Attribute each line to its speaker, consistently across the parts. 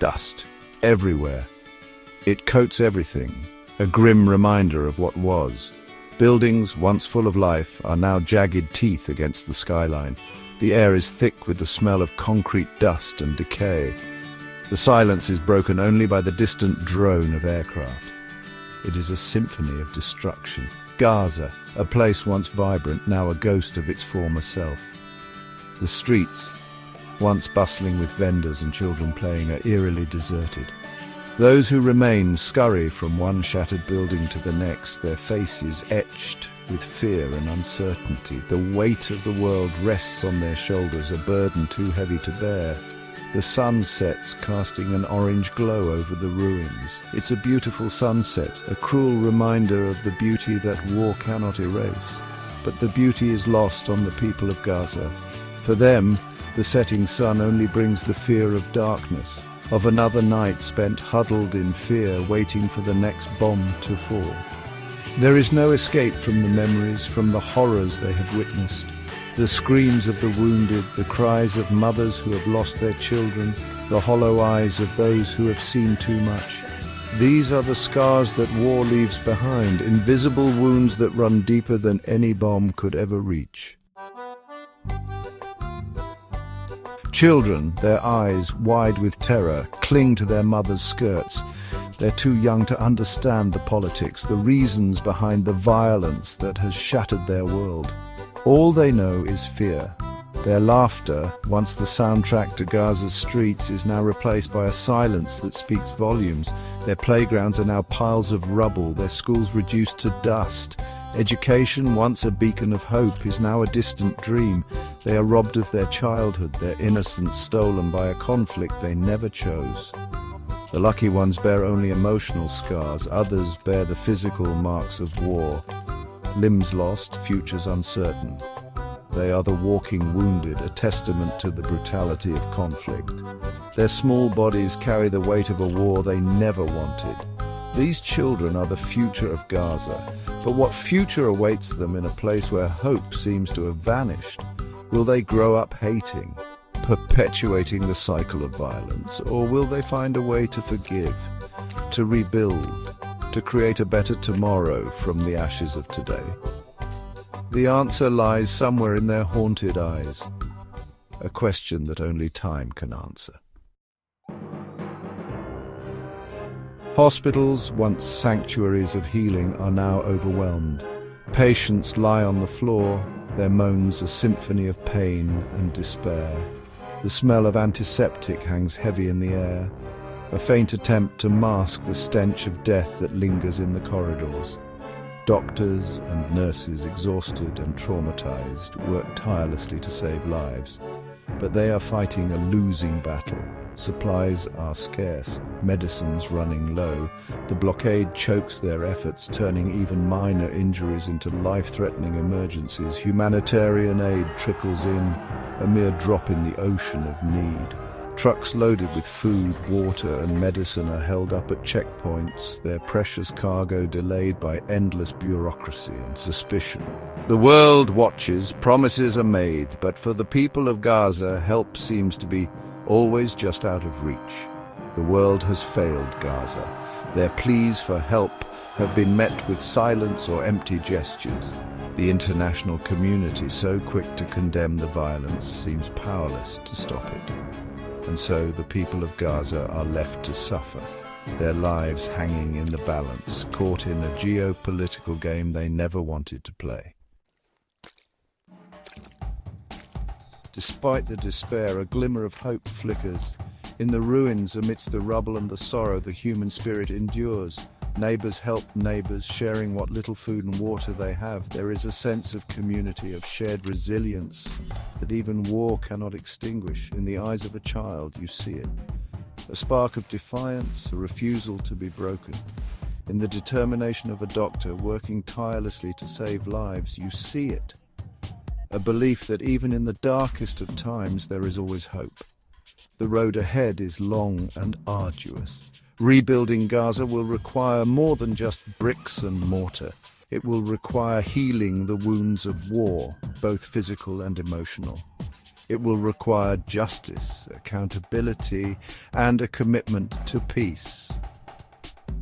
Speaker 1: Dust. Everywhere. It coats everything, a grim reminder of what was. Buildings, once full of life, are now jagged teeth against the skyline. The air is thick with the smell of concrete dust and decay. The silence is broken only by the distant drone of aircraft. It is a symphony of destruction. Gaza, a place once vibrant, now a ghost of its former self. The streets, once bustling with vendors and children playing, are eerily deserted. Those who remain scurry from one shattered building to the next, their faces etched with fear and uncertainty. The weight of the world rests on their shoulders, a burden too heavy to bear. The sun sets, casting an orange glow over the ruins. It's a beautiful sunset, a cruel reminder of the beauty that war cannot erase. But the beauty is lost on the people of Gaza. For them, the setting sun only brings the fear of darkness, of another night spent huddled in fear, waiting for the next bomb to fall. There is no escape from the memories, from the horrors they have witnessed. The screams of the wounded, the cries of mothers who have lost their children, the hollow eyes of those who have seen too much. These are the scars that war leaves behind, invisible wounds that run deeper than any bomb could ever reach. Children, their eyes wide with terror, cling to their mothers' skirts. They're too young to understand the politics, the reasons behind the violence that has shattered their world. All they know is fear. Their laughter, once the soundtrack to Gaza's streets, is now replaced by a silence that speaks volumes. Their playgrounds are now piles of rubble, their schools reduced to dust. Education, once a beacon of hope, is now a distant dream. They are robbed of their childhood, their innocence stolen by a conflict they never chose. The lucky ones bear only emotional scars, others bear the physical marks of war. Limbs lost, futures uncertain. They are the walking wounded, a testament to the brutality of conflict. Their small bodies carry the weight of a war they never wanted. These children are the future of Gaza, but what future awaits them in a place where hope seems to have vanished? Will they grow up hating, perpetuating the cycle of violence, or will they find a way to forgive, to rebuild, to create a better tomorrow from the ashes of today? The answer lies somewhere in their haunted eyes, a question that only time can answer. Hospitals, once sanctuaries of healing, are now overwhelmed. Patients lie on the floor, their moans a symphony of pain and despair. The smell of antiseptic hangs heavy in the air, a faint attempt to mask the stench of death that lingers in the corridors. Doctors and nurses, exhausted and traumatized, work tirelessly to save lives, but they are fighting a losing battle. Supplies are scarce, medicines running low. The blockade chokes their efforts, turning even minor injuries into life-threatening emergencies. Humanitarian aid trickles in, a mere drop in the ocean of need. Trucks loaded with food, water and medicine are held up at checkpoints, their precious cargo delayed by endless bureaucracy and suspicion. The world watches, promises are made, but for the people of Gaza, help seems to be always just out of reach. The world has failed Gaza. Their pleas for help have been met with silence or empty gestures. The international community, so quick to condemn the violence, seems powerless to stop it. And so the people of Gaza are left to suffer, their lives hanging in the balance, caught in a geopolitical game they never wanted to play. Despite the despair, a glimmer of hope flickers. In the ruins, amidst the rubble and the sorrow, the human spirit endures. Neighbors help neighbors, sharing what little food and water they have. There is a sense of community, of shared resilience that even war cannot extinguish. In the eyes of a child, you see it. A spark of defiance, a refusal to be broken. In the determination of a doctor working tirelessly to save lives, you see it. A belief that even in the darkest of times, there is always hope. The road ahead is long and arduous. Rebuilding Gaza will require more than just bricks and mortar. It will require healing the wounds of war, both physical and emotional. It will require justice, accountability, and a commitment to peace.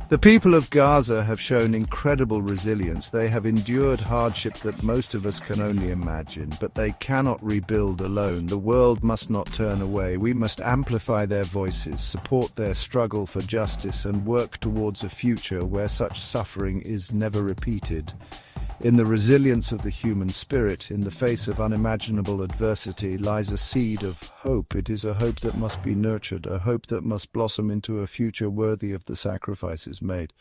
Speaker 1: The people of Gaza have shown incredible resilience. They have endured hardship that most of us can only imagine, but they cannot rebuild alone. The world must not turn away. We must amplify their voices, support their struggle for justice, and work towards a future where such suffering is never repeated. In the resilience of the human spirit, in the face of unimaginable adversity, lies a seed of hope. It is a hope that must be nurtured, a hope that must blossom into a future worthy of the sacrifices made.